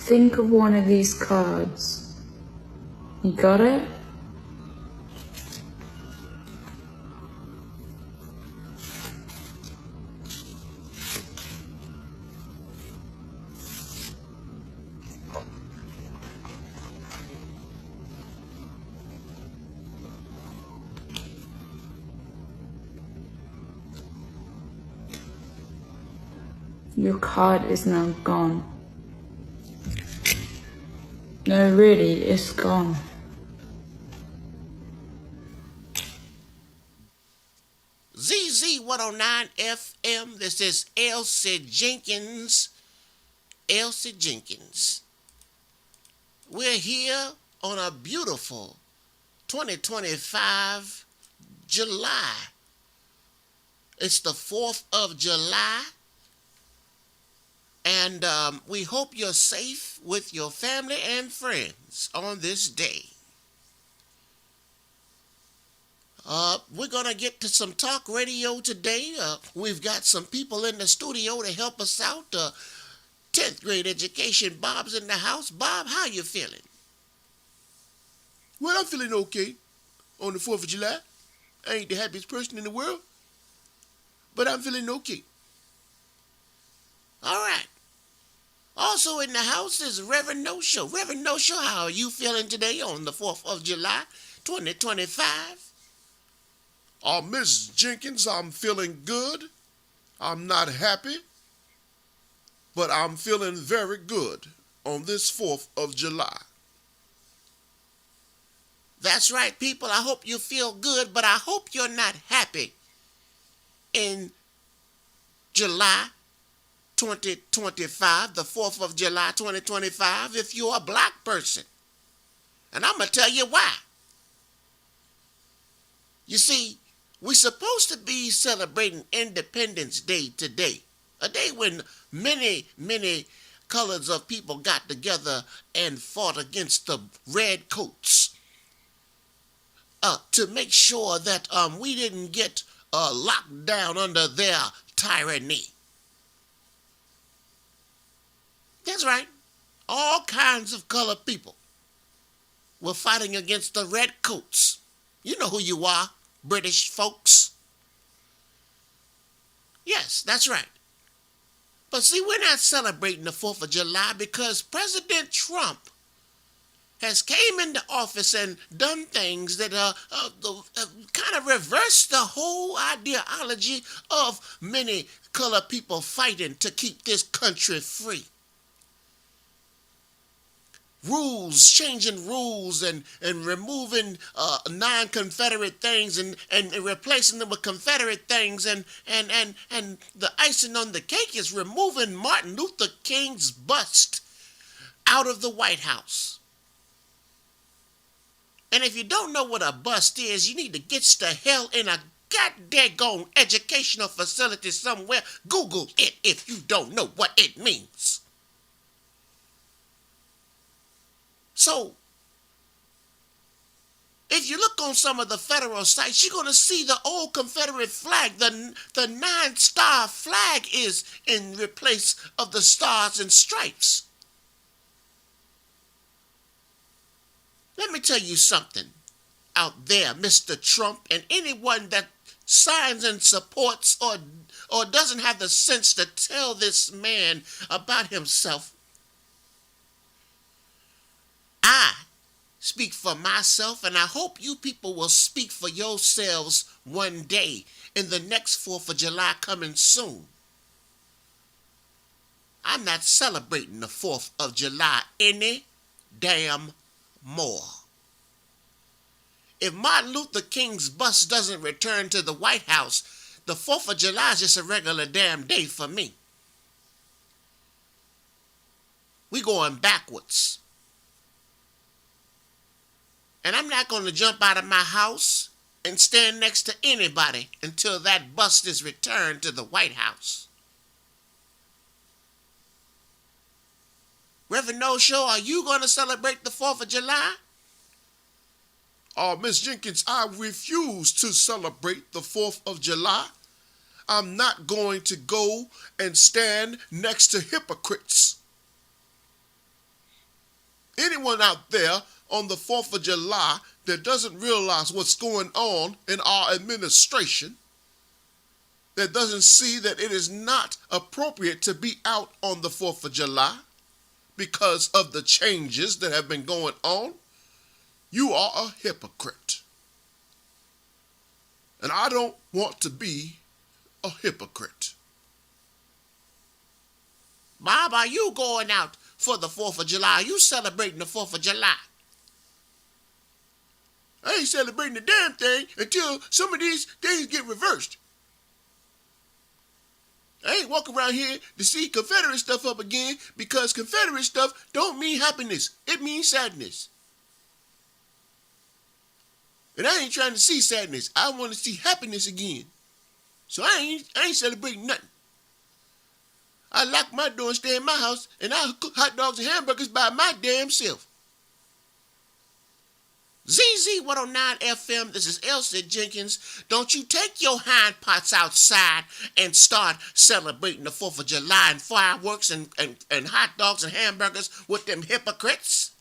Think of one of these cards. You got it? Your card is now gone. No, really, it's gone. ZZ109FM, this is Elsie Jenkins. Elsie Jenkins. We're here on a beautiful 2025 July. It's the 4th of July. And we hope you're safe with your family and friends on this day. We're going to get to some talk radio today. We've got some people in the studio to help us out. 10th grade education. Bob's in the house. Bob, how you feeling? Well, I'm feeling okay on the 4th of July. I ain't the happiest person in the world, but I'm feeling okay. All right. Also in the house is Reverend No Show. Reverend No Show, how are you feeling today on the 4th of July, 2025? Miss Jenkins, I'm feeling good. I'm not happy, but I'm feeling very good on this 4th of July. That's right, people. I hope you feel good, but I hope you're not happy in July 2025, the 4th of July 2025, if you're a black person. And I'm going to tell you why. You see, we're supposed to be celebrating Independence Day today, a day when many colors of people got together and fought against the red coats to make sure that we didn't get locked down under their tyranny. That's right. All kinds of colored people were fighting against the red coats. You know who you are, British folks. Yes, that's right. But see, we're not celebrating the 4th of July because President Trump has came into office and done things that kind of reverse the whole ideology of many colored people fighting to keep this country free. Rules, changing rules and removing non-Confederate things and replacing them with Confederate things and the icing on the cake is removing Martin Luther King's bust out of the White House. And if you don't know what a bust is, you need to get to hell in a goddamn educational facility somewhere. Google it if you don't know what it means. So, if you look on some of the federal sites, you're going to see the old Confederate flag. The 9-star flag is in replace of the stars and stripes. Let me tell you something out there, Mr. Trump, and anyone that signs and supports or doesn't have the sense to tell this man about himself. I speak for myself, and I hope you people will speak for yourselves one day in the next 4th of July coming soon. I'm not celebrating the 4th of July any damn more. If Martin Luther King's bust doesn't return to the White House, the 4th of July is just a regular damn day for me. We're going backwards. And I'm not going to jump out of my house and stand next to anybody until that bust is returned to the White House. Reverend No Show, are you going to celebrate the 4th of July? Miss Jenkins, I refuse to celebrate the 4th of July. I'm not going to go and stand next to hypocrites. anyone out there on the 4th of July that doesn't realize what's going on in our administration, that doesn't see that it is not appropriate to be out on the 4th of July because of the changes that have been going on, you are a hypocrite. And I don't want to be a hypocrite. Bob, are you going out for the 4th of July? Are you celebrating the 4th of July? I ain't celebrating a damn thing until some of these things get reversed. I ain't walking around here to see Confederate stuff up again, because Confederate stuff don't mean happiness. It means sadness. And I ain't trying to see sadness. I want to see happiness again. So I ain't celebrating nothing. I lock my door and stay in my house, and I cook hot dogs and hamburgers by my damn self. ZZ109FM, this is Elsie Jenkins. Don't you take your hind parts outside and start celebrating the 4th of July and fireworks and hot dogs and hamburgers with them hypocrites.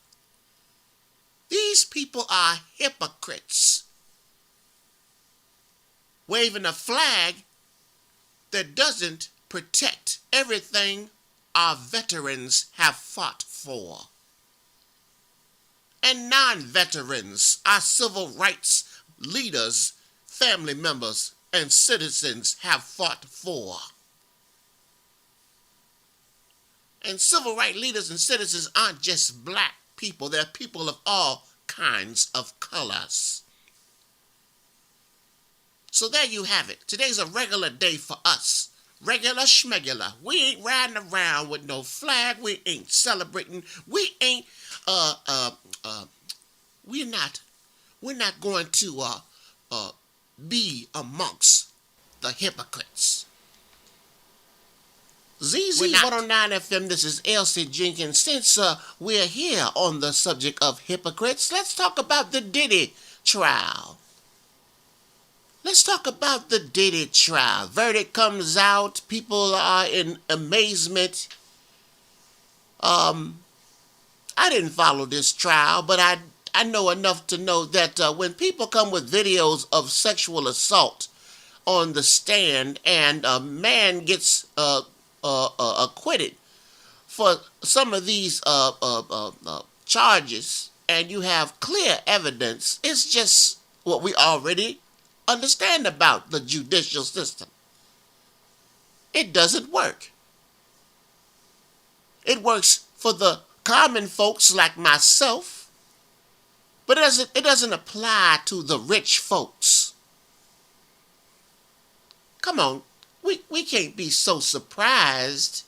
These people are hypocrites, waving a flag that doesn't protect everything our veterans have fought for. And non-veterans, our civil rights leaders, family members, and citizens have fought for. And civil rights leaders and citizens aren't just black people. They're people of all kinds of colors. So there you have it. Today's a regular day for us. Regular schmegular. We ain't riding around with no flag. We ain't celebrating. We ain't we're not going to be amongst the hypocrites. ZZ109FM, this is Elsie Jenkins. Since we're here on the subject of hypocrites, let's talk about the Diddy trial. Let's talk about the Diddy trial. Verdict comes out. People are in amazement. I didn't follow this trial, but I know enough to know that when people come with videos of sexual assault on the stand and a man gets acquitted for some of these charges, and you have clear evidence, it's just what we already understand about the judicial system. It doesn't work. It works for the common folks like myself, but it doesn't apply to the rich folks. Come on, we can't be so surprised.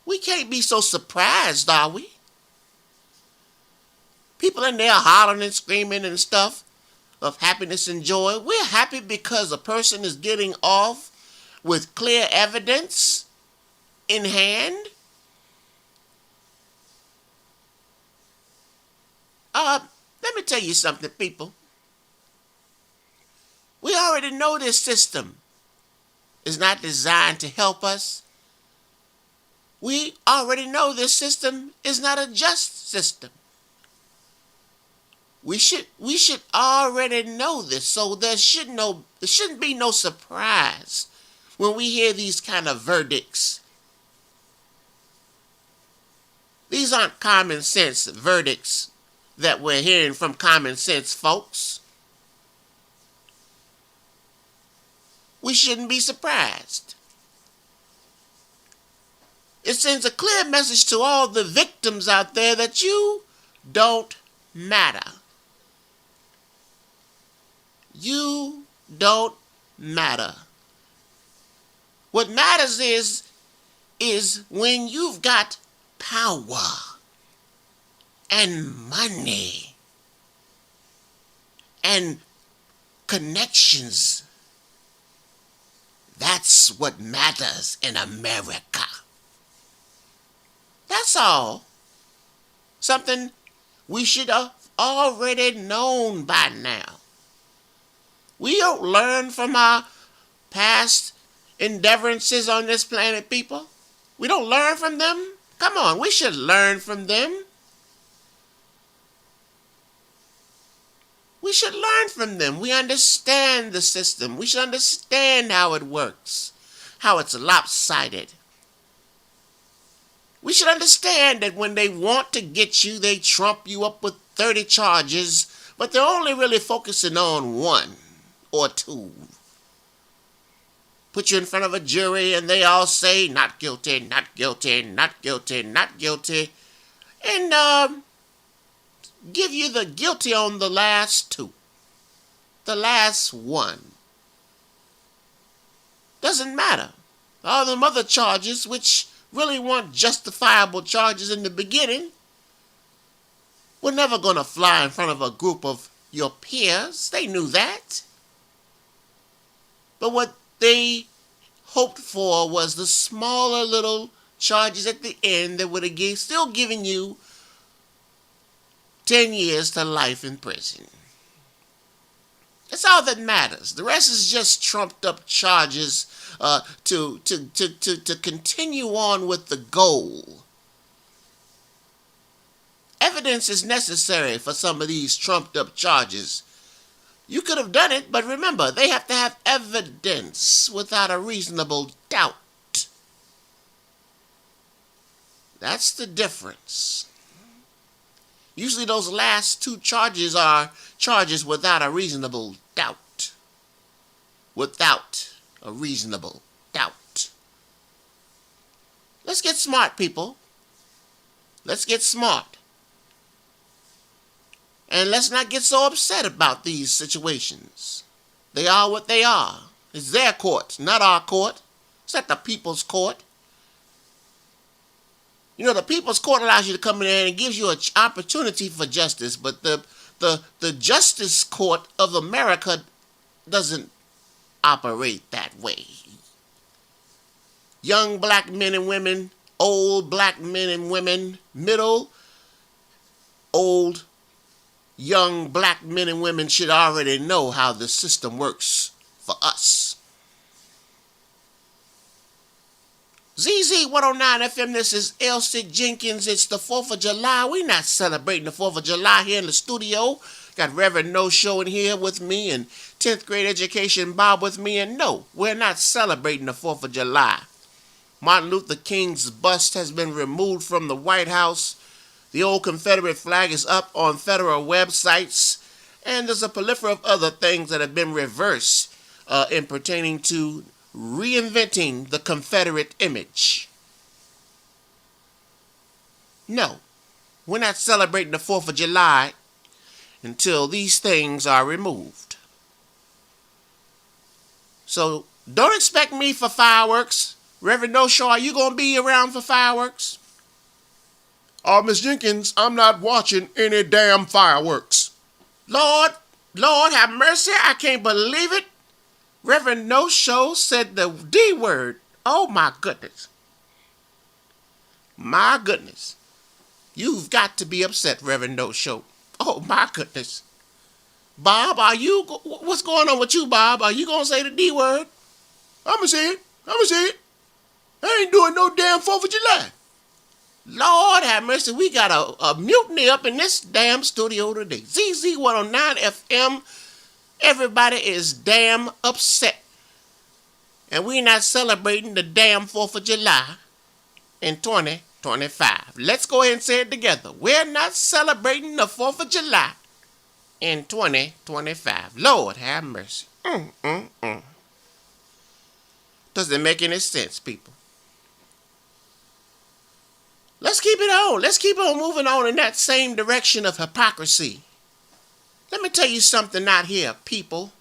We can't be so surprised, are we? People in there hollering and screaming and stuff of happiness and joy. We're happy because a person is getting off with clear evidence in hand. Let me tell you something, people. We already know this system is not designed to help us. We already know this system is not a just system. We should already know this, so there shouldn't be no surprise when we hear these kind of verdicts. These aren't common sense verdicts that we're hearing from common sense folks. We shouldn't be surprised. It sends a clear message to all the victims out there that you don't matter. You don't matter. What matters is when you've got power and money and connections. That's what matters in America. That's all. Something we should have already known by now. We don't learn from our past endeavorances on this planet, people. We don't learn from them. Come on, we should learn from them. We should learn from them. We understand the system. We should understand how it works, how it's lopsided. We should understand that when they want to get you, they trump you up with 30 charges, but they're only really focusing on one or two. Put you in front of a jury and they all say, not guilty, not guilty, not guilty, not guilty. And give you the guilty on the last two. The last one. Doesn't matter. All them other charges, which really weren't justifiable charges in the beginning, were never going to fly in front of a group of your peers. They knew that. But what they hoped for was the smaller little charges at the end that would have still given you 10 years to life in prison. That's all that matters. The rest is just trumped up charges to continue on with the goal. Evidence is necessary for some of these trumped up charges. You could have done it, but remember, they have to have evidence without a reasonable doubt. That's the difference. Usually those last two charges are charges without a reasonable doubt. Without a reasonable doubt. Let's get smart, people. Let's get smart. And let's not get so upset about these situations. They are what they are. It's their court, not our court. It's not the people's court. You know, the people's court allows you to come in there and gives you an opportunity for justice, but the justice court of America doesn't operate that way. Young black men and women, old black men and women, middle, old, young black men and women should already know how the system works for us. ZZ109FM, this is Elsie, Jenkins. It's the 4th of July. We're not celebrating the 4th of July here in the studio. Got Reverend No Show in here with me and 10th grade education Bob with me. And no, we're not celebrating the 4th of July. Martin Luther King's bust has been removed from the White House. The old Confederate flag is up on federal websites. And there's a plethora of other things that have been reversed in pertaining to reinventing the Confederate image. No, we're not celebrating the 4th of July until these things are removed. So don't expect me for fireworks. Reverend No Show, are you going to be around for fireworks? Miss Jenkins, I'm not watching any damn fireworks. Lord have mercy, I can't believe it. Reverend No Show said the D word. Oh my goodness. My goodness. You've got to be upset, Reverend No Show. Oh my goodness. Bob, what's going on with you, Bob? Are you going to say the D word? I'm going to say it. I ain't doing no damn 4th of July. Lord have mercy, we got a mutiny up in this damn studio today. ZZ109FM. Everybody is damn upset. And we're not celebrating the damn 4th of July in 2025. Let's go ahead and say it together. We're not celebrating the 4th of July in 2025. Lord have mercy. Doesn't make any sense, people. Let's keep it on. Let's keep on moving on in that same direction of hypocrisy. Let me tell you something out here, people.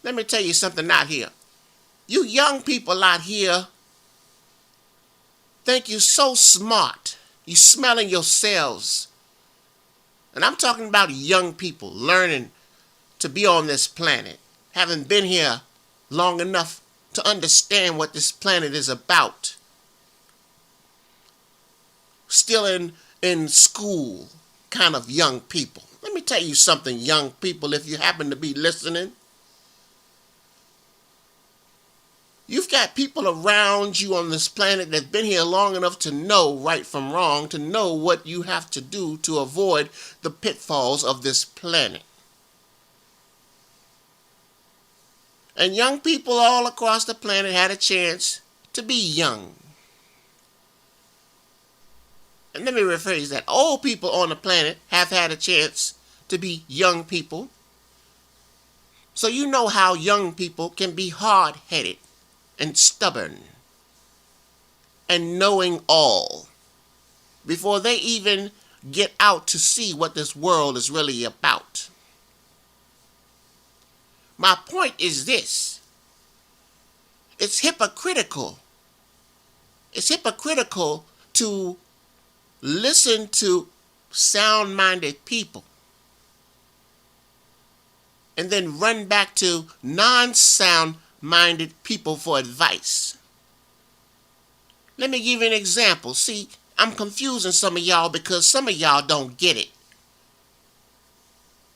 Let me tell you something out here. You young people out here think you're so smart. You smelling yourselves. And I'm talking about young people learning to be on this planet, having been here long enough to understand what this planet is about. Still in school kind of young people. Let me tell you something, young people, if you happen to be listening. You've got people around you on this planet that's been here long enough to know right from wrong, to know what you have to do to avoid the pitfalls of this planet. And young people all across the planet had a chance to be young. And let me rephrase that. Old people on the planet have had a chance to be young people. So you know how young people can be hard-headed and stubborn and knowing all before they even get out to see what this world is really about. My point is this. It's hypocritical. It's hypocritical to listen to sound-minded people and then run back to non-sound-minded people for advice. Let me give you an example. See, I'm confusing some of y'all because some of y'all don't get it.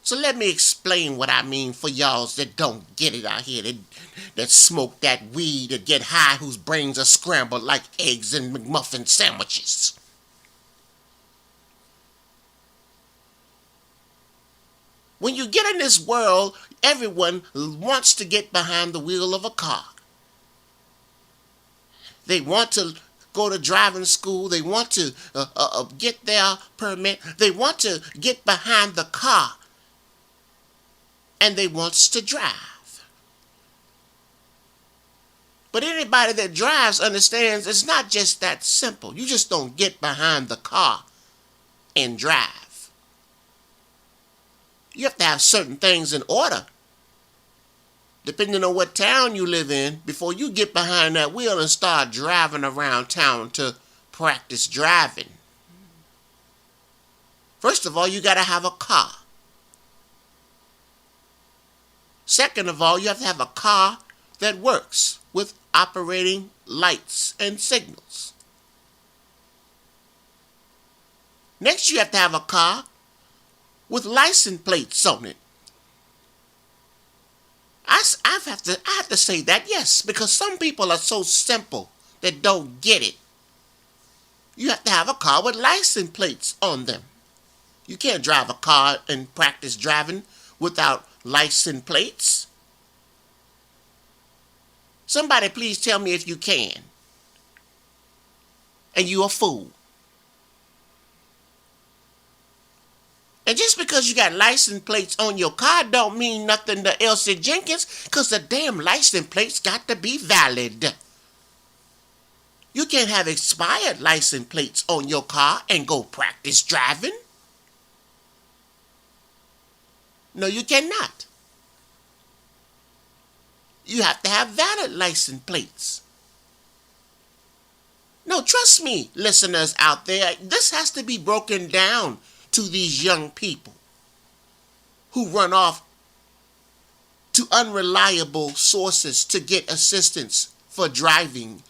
So let me explain what I mean for y'all that don't get it out here, that smoke that weed, that get high, whose brains are scrambled like eggs in McMuffin sandwiches. When you get in this world, everyone wants to get behind the wheel of a car. They want to go to driving school. They want to get their permit. They want to get behind the car. And they wants to drive. But anybody that drives understands it's not just that simple. You just don't get behind the car and drive. You have to have certain things in order, depending on what town you live in, before you get behind that wheel and start driving around town to practice driving. First of all, you got to have a car. Second of all, you have to have a car that works with operating lights and signals. Next, you have to have a car with license plates on it. I have to say that, yes, because some people are so simple that don't get it. You have to have a car with license plates on them. You can't drive a car and practice driving without license plates. Somebody please tell me if you can. And you a fool. And just because you got license plates on your car don't mean nothing to Elsie Jenkins, because the damn license plates got to be valid. You can't have expired license plates on your car and go practice driving. No, you cannot. You have to have valid license plates. No, trust me, listeners out there, this has to be broken down to these young people who run off to unreliable sources to get assistance for driving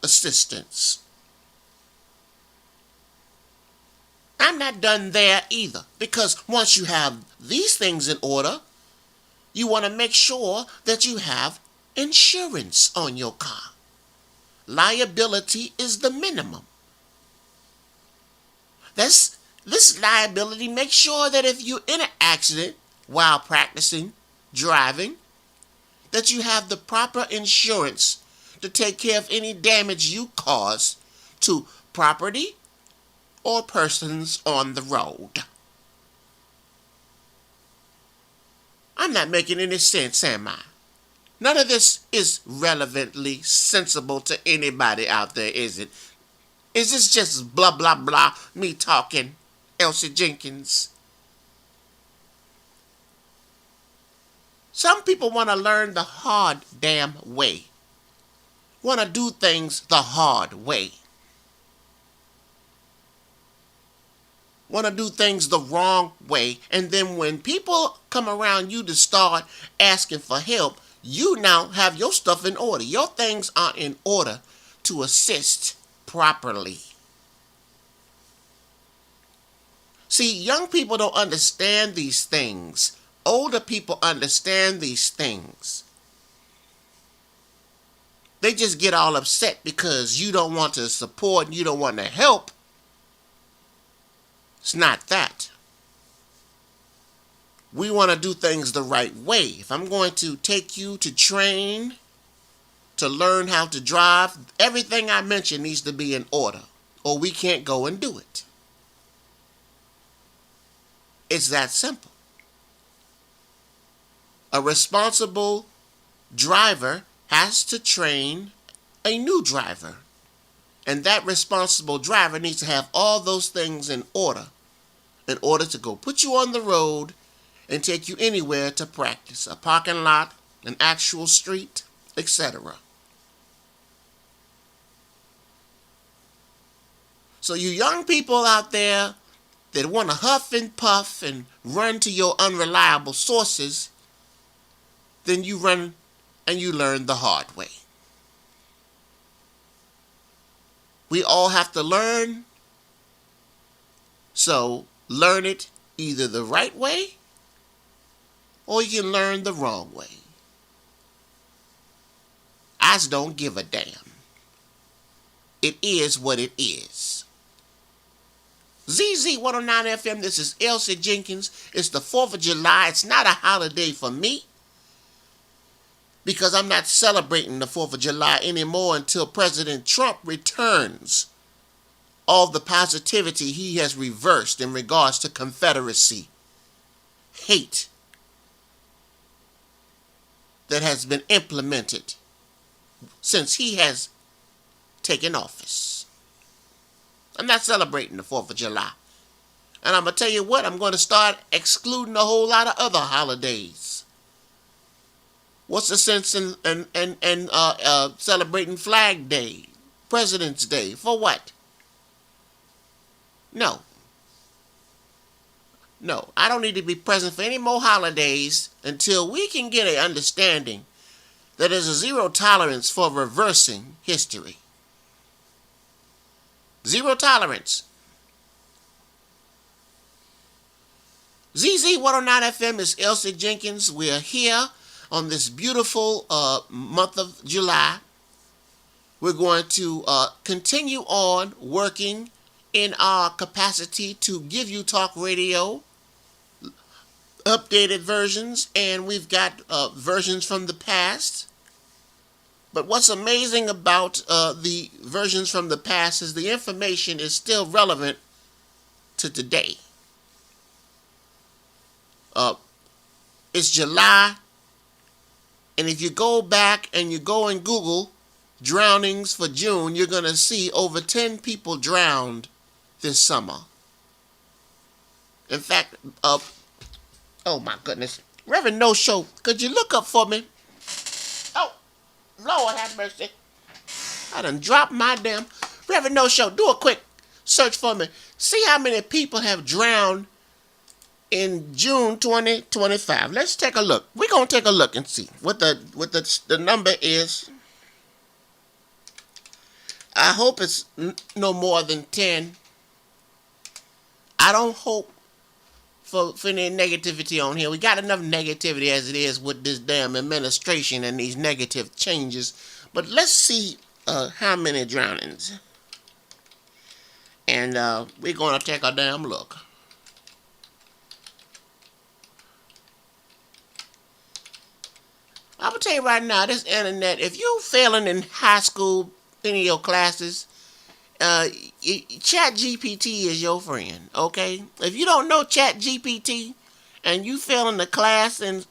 assistance. I'm not done there either, because once you have these things in order, you want to make sure that you have insurance on your car. Liability is the minimum. This liability makes sure that if you're in an accident while practicing driving, that you have the proper insurance to take care of any damage you cause to property or persons on the road. I'm not making any sense, am I? None of this is relevantly sensible to anybody out there, is it? Is this just blah, blah, blah, me talking, Elsie Jenkins? Some people want to learn the hard damn way. Want to do things the hard way. Want to do things the wrong way. And then when people come around you to start asking for help, you now have your stuff in order. Your things are in order to assist properly. See, young people don't understand these things. Older people understand these things. They just get all upset because you don't want to support and you don't want to help. It's not that. We want to do things the right way. If I'm going to take you to train, to learn how to drive, everything I mentioned needs to be in order, or we can't go and do it. It's that simple. A responsible driver has to train a new driver. And that responsible driver needs to have all those things in order to go put you on the road and take you anywhere to practice. A parking lot, an actual street, etc. So you young people out there that want to huff and puff and run to your unreliable sources, then you run and you learn the hard way. We all have to learn, so learn it either the right way or you can learn the wrong way. I just don't give a damn. It is what it is. ZZ109FM, this is Elsie Jenkins. It's the 4th of July. It's not a holiday for me, because I'm not celebrating the 4th of July anymore until President Trump returns all the positivity he has reversed in regards to Confederacy, hate that has been implemented since he has taken office. I'm not celebrating the 4th of July. And I'm going to tell you what, I'm going to start excluding a whole lot of other holidays. What's the sense in celebrating Flag Day, President's Day? For what? No, I don't need to be present for any more holidays until we can get an understanding that there's a zero tolerance for reversing history. Zero tolerance. ZZ109FM is Elsie Jenkins. We are here on this beautiful month of July. We're going to continue on working in our capacity to give you talk radio, updated versions, and we've got versions from the past. But what's amazing about the versions from the past is the information is still relevant to today. It's July, and if you go back and you go and Google drownings for June, you're going to see over 10 people drowned this summer. In fact, oh my goodness, Reverend No Show, could you look up for me? Oh, Lord have mercy. I done dropped my damn. Reverend No Show, do a quick search for me. See how many people have drowned in June 2025. Let's take a look. We're going to take a look and see what the number is. I hope it's no more than 10. I don't hope for any negativity on here. We got enough negativity as it is with this damn administration and these negative changes. But let's see how many drownings. And we're going to take a damn look. I'm going to tell you right now, this internet, if you're failing in high school, any of your classes, ChatGPT is your friend, okay? If you don't know ChatGPT and you failing the class in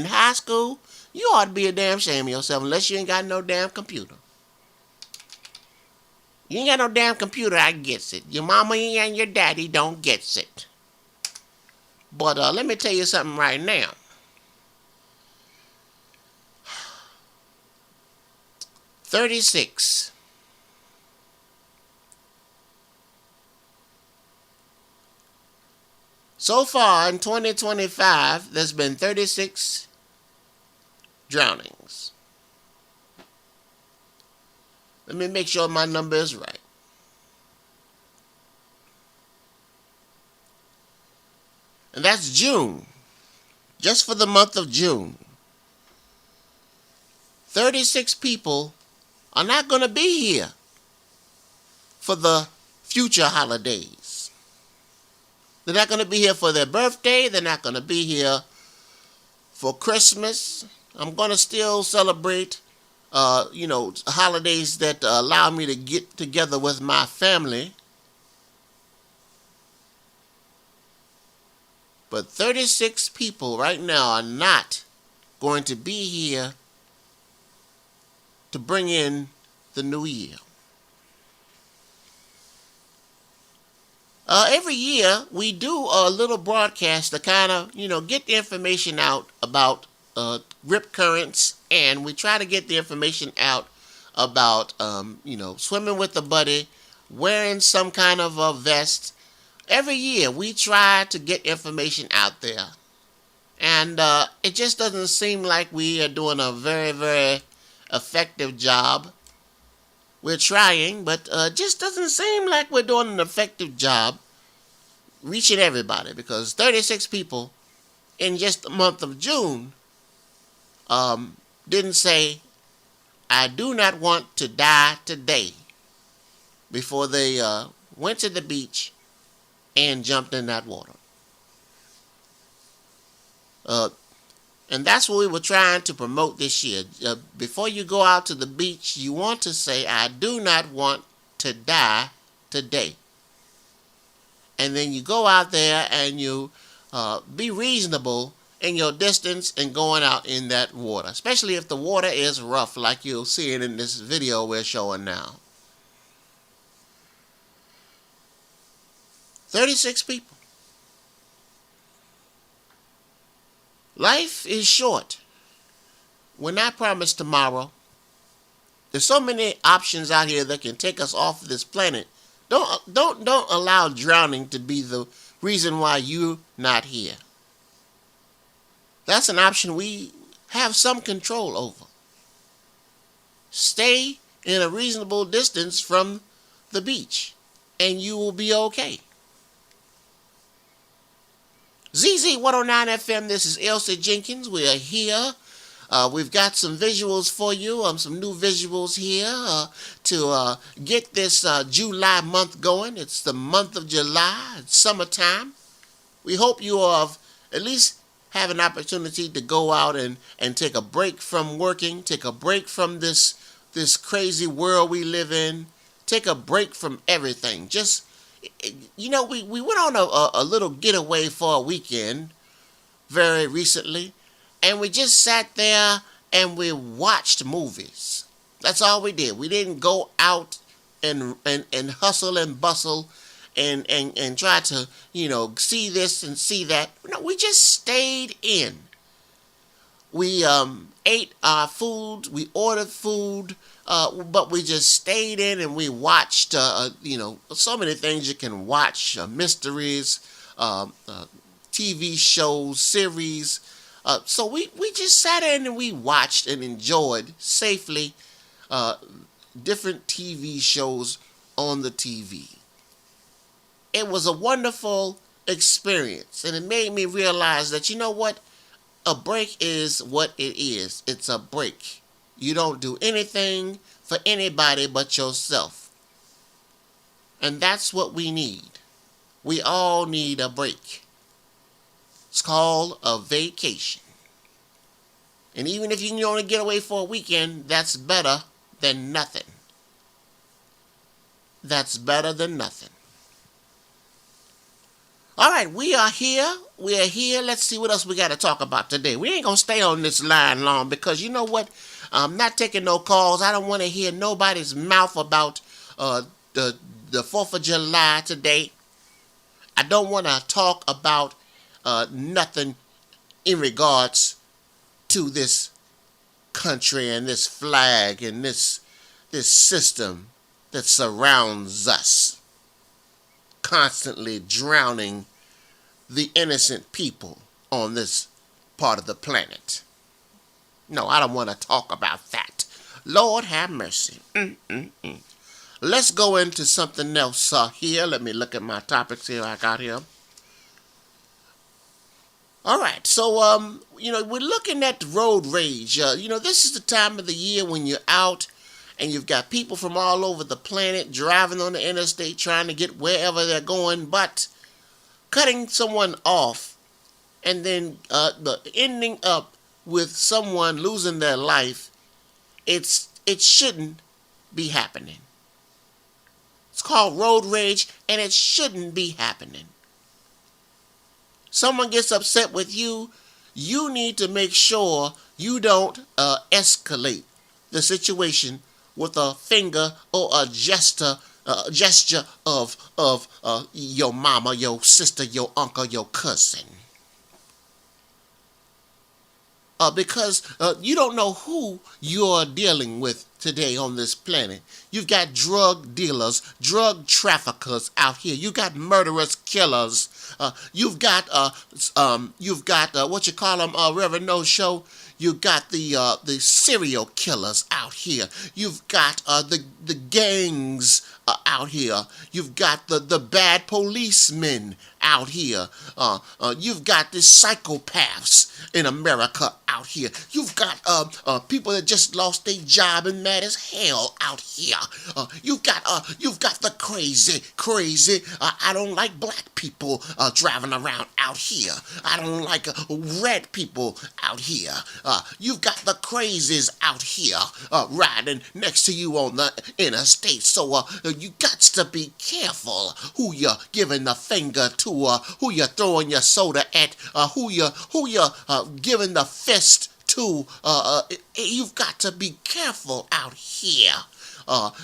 high school, you ought to be a damn shame of yourself unless you ain't got no damn computer. You ain't got no damn computer, I gets it. Your mama and your daddy don't gets it. But let me tell you something right now. $36. So far in 2025, there's been 36 drownings. Let me make sure my number is right. And that's June. Just for the month of June. 36 people are not going to be here for the future holidays. They're not going to be here for their birthday. They're not going to be here for Christmas. I'm going to still celebrate, holidays that allow me to get together with my family. But 36 people right now are not going to be here to bring in the new year. Every year we do a little broadcast to kind of, get the information out about rip currents, and we try to get the information out about, swimming with a buddy, wearing some kind of a vest. Every year we try to get information out there, and it just doesn't seem like we are doing a very, very effective job. We're trying, but it just doesn't seem like we're doing an effective job reaching everybody, because 36 people in just the month of June didn't say, "I do not want to die today," before they went to the beach and jumped in that water. And that's what we were trying to promote this year. Before you go out to the beach, you want to say, "I do not want to die today." And then you go out there and you be reasonable in your distance and going out in that water, especially if the water is rough, like you'll see it in this video we're showing now. 36 people. Life is short. We're not promised tomorrow. There's so many options out here that can take us off this planet. Don't allow drowning to be the reason why you're not here. That's an option we have some control over. Stay in a reasonable distance from the beach, and you will be okay. ZZ109FM, this is Elsie Jenkins. We are here. We've got some visuals for you, some new visuals here to get this July month going. It's the month of July. It's summertime. We hope you have at least have an opportunity to go out and take a break from working, take a break from this crazy world we live in, take a break from everything. Just, we went on a little getaway for a weekend very recently, and we just sat there and we watched movies. That's all we did. We didn't go out and hustle and bustle and try to, see this and see that. No, we just stayed in. We ate our food, we ordered food, but we just stayed in and we watched, so many things you can watch, mysteries, TV shows, series. So we just sat in and we watched and enjoyed safely different TV shows on the TV. It was a wonderful experience, and it made me realize that, a break is what it is. It's a break. You don't do anything for anybody but yourself. And that's what we need. We all need a break. It's called a vacation. And even if you can only get away for a weekend, that's better than nothing. That's better than nothing. All right, we are here. We are here. Let's see what else we got to talk about today. We ain't going to stay on this line long because you know what? I'm not taking no calls. I don't want to hear nobody's mouth about the 4th of July today. I don't want to talk about nothing in regards to this country and this flag and this system that surrounds us, constantly drowning the innocent people on this part of the planet. No, I don't want to talk about that. Lord have mercy. Let's go into something else here. Let me look at my topics here I got here. All right, so we're looking at the road rage. This is the time of the year when you're out and you've got people from all over the planet driving on the interstate trying to get wherever they're going, but cutting someone off and then ending up with someone losing their life. It shouldn't be happening. It's called road rage, and it shouldn't be happening. Someone gets upset with you, you need to make sure you don't escalate the situation with a finger or a gesture of your mama, your sister, your uncle, your cousin. Because you don't know who you're dealing with today on this planet. You've got drug dealers, drug traffickers out here. You've got murderous killers. You've got what you call them, Reverend No Show. You've got the serial killers out here. You've got the gangs out here. You've got the bad policemen out here. You've got the psychopaths in America out here. You've got people that just lost their job and mad as hell out here. You've got the crazy. I don't like black people driving around out here. I don't like red people out here. You've got the crazies out here riding next to you on the interstate. So you got to be careful who you're giving the finger to, who you're throwing your soda at, who you're giving the fist to. You've got to be careful out here.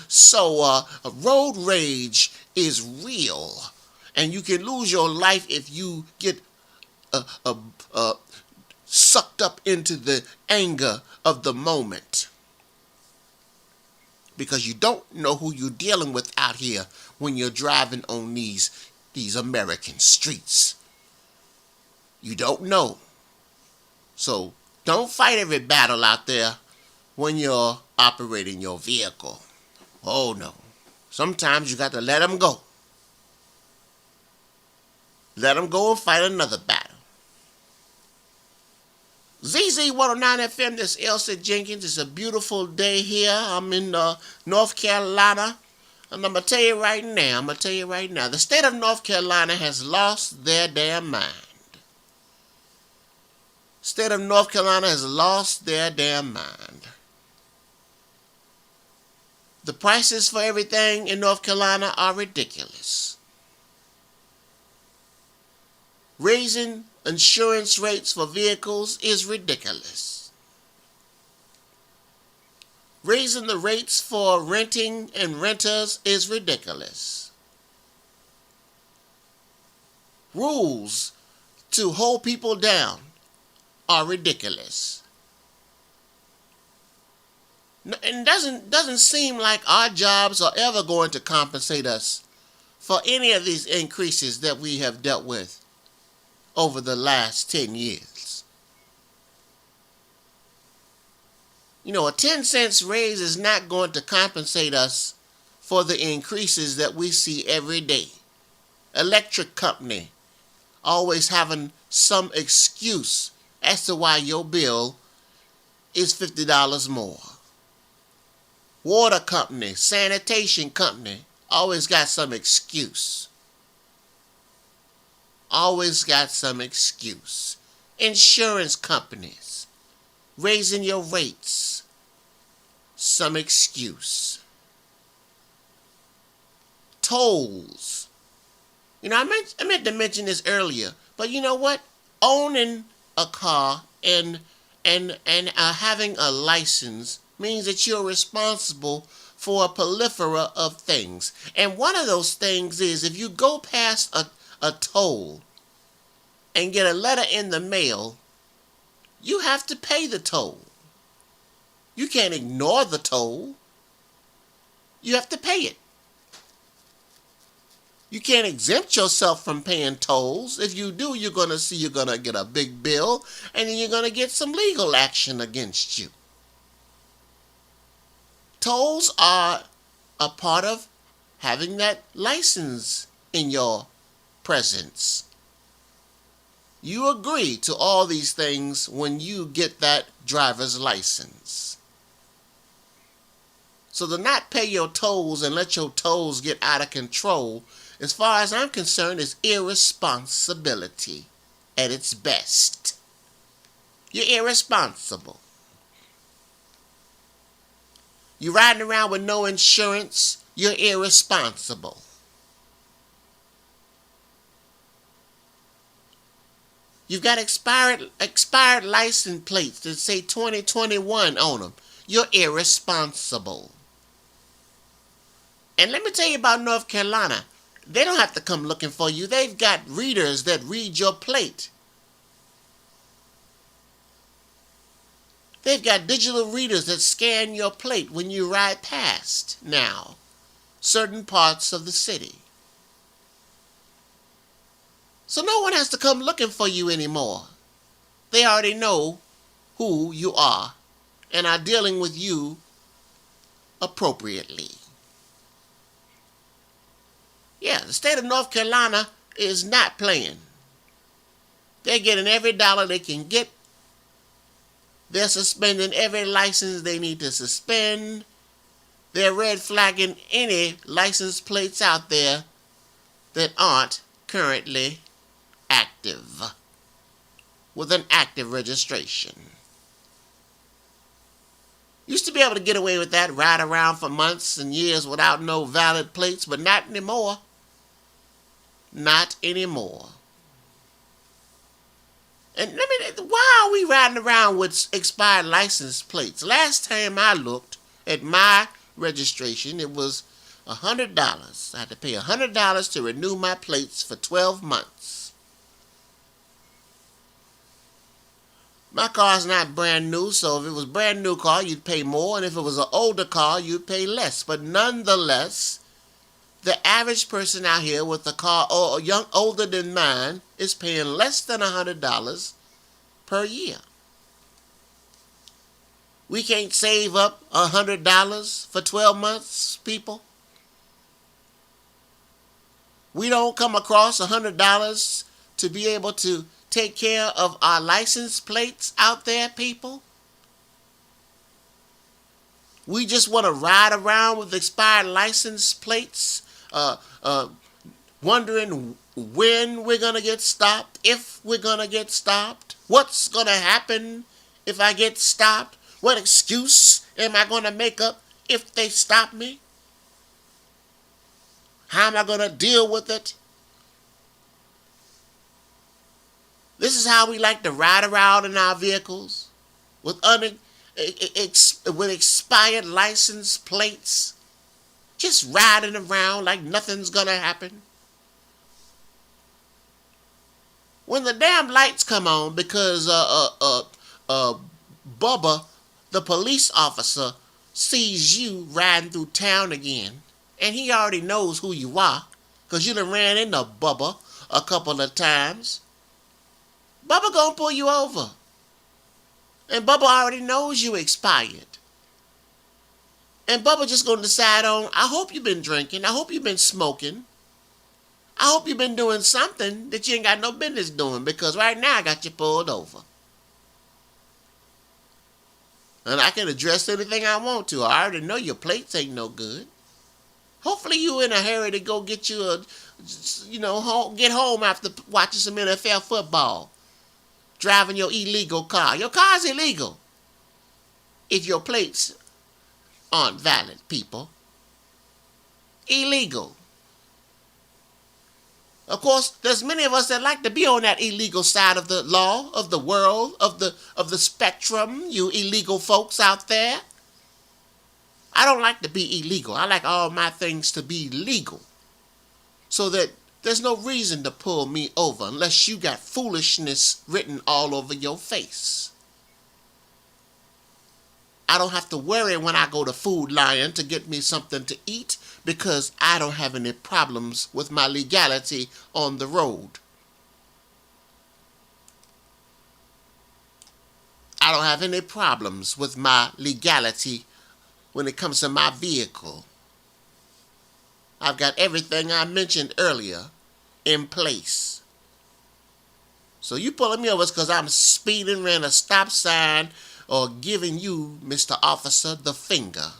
So road rage is real, and you can lose your life if you get sucked up into the anger of the moment, because you don't know who you're dealing with out here when you're driving on these American streets. You don't know. So don't fight every battle out there when you're operating your vehicle. Oh no. Sometimes you got to let them go. Let them go and fight another battle. ZZ109FM, this is Elsie Jenkins. It's a beautiful day here. I'm in North Carolina. And I'm going to tell you right now, the state of North Carolina has lost their damn mind. State of North Carolina has lost their damn mind. The prices for everything in North Carolina are ridiculous. Raising insurance rates for vehicles is ridiculous. Raising the rates for renting and renters is ridiculous. Rules to hold people down are ridiculous. And doesn't seem like our jobs are ever going to compensate us for any of these increases that we have dealt with over the last 10 years. A 10 cents raise is not going to compensate us for the increases that we see every day. Electric company always having some excuse as to why your bill is $50 more. Water company, sanitation company, always got some excuse. Always got some excuse. Insurance companies, raising your rates, some excuse. Tolls. I meant to mention this earlier, but you know what? Owning a car and having a license means that you're responsible for a plethora of things. And one of those things is if you go past a toll and get a letter in the mail, you have to pay the toll. You can't ignore the toll. You have to pay it. You can't exempt yourself from paying tolls. If you do, you're going to get a big bill, and then you're going to get some legal action against you. Tolls are a part of having that license in your presence. You agree to all these things when you get that driver's license. So to not pay your tolls and let your tolls get out of control, as far as I'm concerned, is irresponsibility at its best. You're irresponsible. You're riding around with no insurance, you're irresponsible. You've got expired license plates that say 2021 on them. You're irresponsible. And let me tell you about North Carolina. They don't have to come looking for you. They've got readers that read your plate. They've got digital readers that scan your plate when you ride past now certain parts of the city. So no one has to come looking for you anymore. They already know who you are and are dealing with you appropriately. Yeah, the state of North Carolina is not playing. They're getting every dollar they can get. They're suspending every license they need to suspend. They're red flagging any license plates out there that aren't currently active, with an active registration. Used to be able to get away with that, ride around for months and years without no valid plates, but not anymore. Not anymore. And why are we riding around with expired license plates? Last time I looked at my registration, it was $100. I had to pay $100 to renew my plates for 12 months. My car's not brand new, so if it was a brand new car, you'd pay more, and if it was an older car, you'd pay less. But nonetheless, the average person out here with a car older than mine is paying less than $100 per year. We can't save up $100 for 12 months, people. We don't come across $100 to be able to take care of our license plates out there, people. We just want to ride around with expired license plates, wondering when we're going to get stopped, if we're going to get stopped, what's going to happen if I get stopped, what excuse am I going to make up if they stop me, how am I going to deal with it. This is how we like to ride around in our vehicles with expired license plates, just riding around like nothing's gonna happen. When the damn lights come on because Bubba, the police officer, sees you riding through town again, and he already knows who you are because you done ran into Bubba a couple of times, Bubba gonna pull you over. And Bubba already knows you expired. And Bubba just gonna decide on, I hope you've been drinking. I hope you've been smoking. I hope you've been doing something that you ain't got no business doing, because right now I got you pulled over. And I can address anything I want to. I already know your plates ain't no good. Hopefully you in a hurry to go get you get home after watching some NFL football. Driving your illegal car. Your car's illegal if your plates aren't valid, people. Illegal. Of course, there's many of us that like to be on that illegal side of the law, of the world, of the spectrum, you illegal folks out there. I don't like to be illegal. I like all my things to be legal, so that there's no reason to pull me over unless you got foolishness written all over your face. I don't have to worry when I go to Food Lion to get me something to eat, because I don't have any problems with my legality on the road. I don't have any problems with my legality when it comes to my vehicle. I've got everything I mentioned earlier in place. So you pulling me over because I'm speeding, ran a stop sign, or giving you, Mr. Officer, the finger.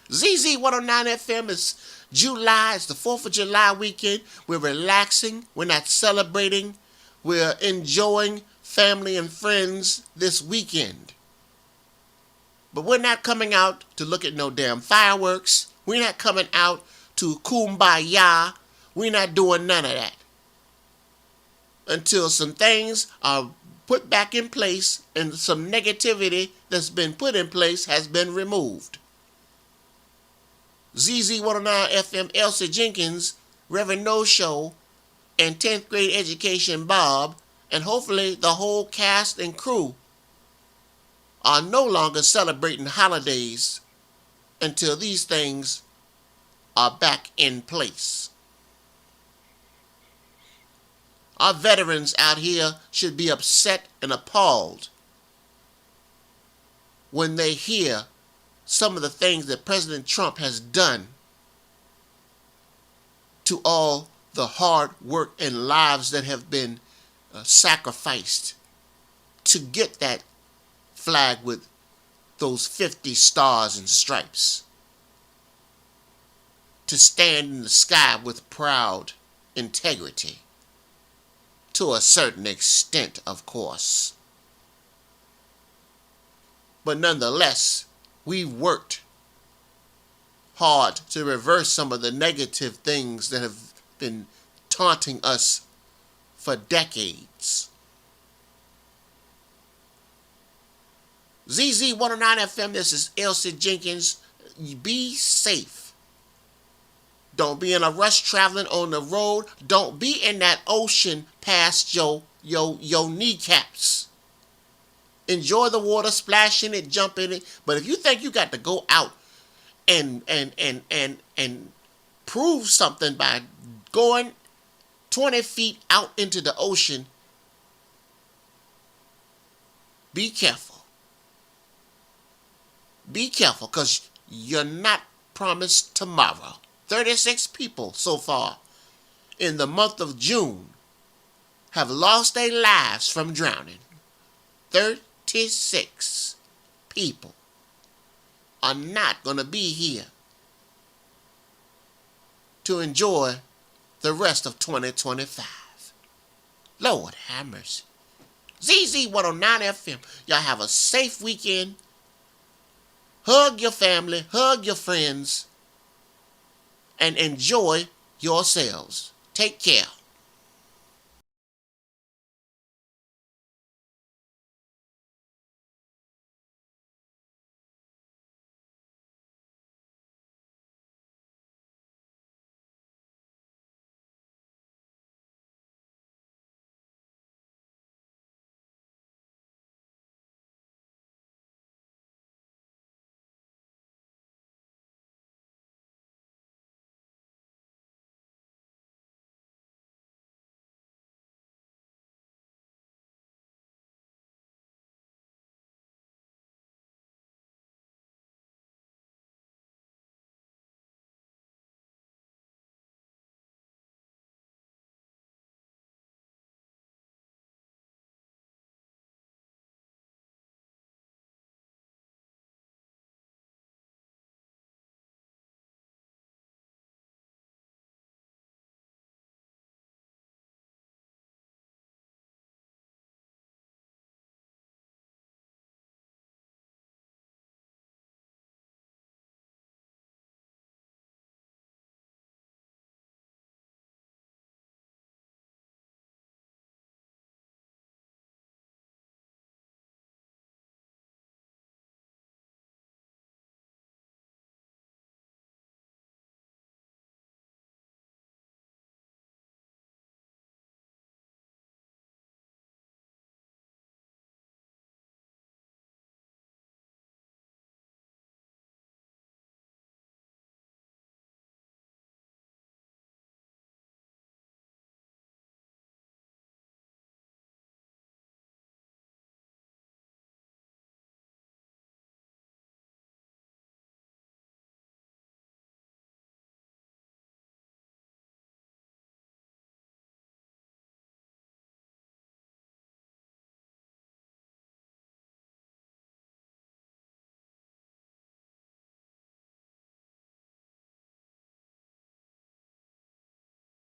ZZ109FM is July. It's the 4th of July weekend. We're relaxing. We're not celebrating. We're enjoying family and friends this weekend. But we're not coming out to look at no damn fireworks. We're not coming out to kumbaya. We're not doing none of that. Until some things are put back in place and some negativity that's been put in place has been removed. ZZ109FM Elsie Jenkins, Reverend No Show, and 10th grade education Bob, and hopefully the whole cast and crew are no longer celebrating holidays until these things are back in place. Our veterans out here should be upset and appalled when they hear some of the things that President Trump has done to all the hard work and lives that have been sacrificed to get that flag with those 50 stars and stripes, to stand in the sky with proud integrity, to a certain extent, of course. But nonetheless, we've worked hard to reverse some of the negative things that have been taunting us for decades. ZZ109FM, this is Elsie Jenkins. Be safe. Don't be in a rush traveling on the road. Don't be in that ocean past your kneecaps. Enjoy the water, splash in it, jump in it. But if you think you got to go out and prove something by going 20 feet out into the ocean, be careful. Be careful, because you're not promised tomorrow. 36 people so far in the month of June have lost their lives from drowning. 36 people are not going to be here to enjoy the rest of 2025. Lord have mercy. ZZ109FM, y'all have a safe weekend. Hug your family, hug your friends, and enjoy yourselves. Take care.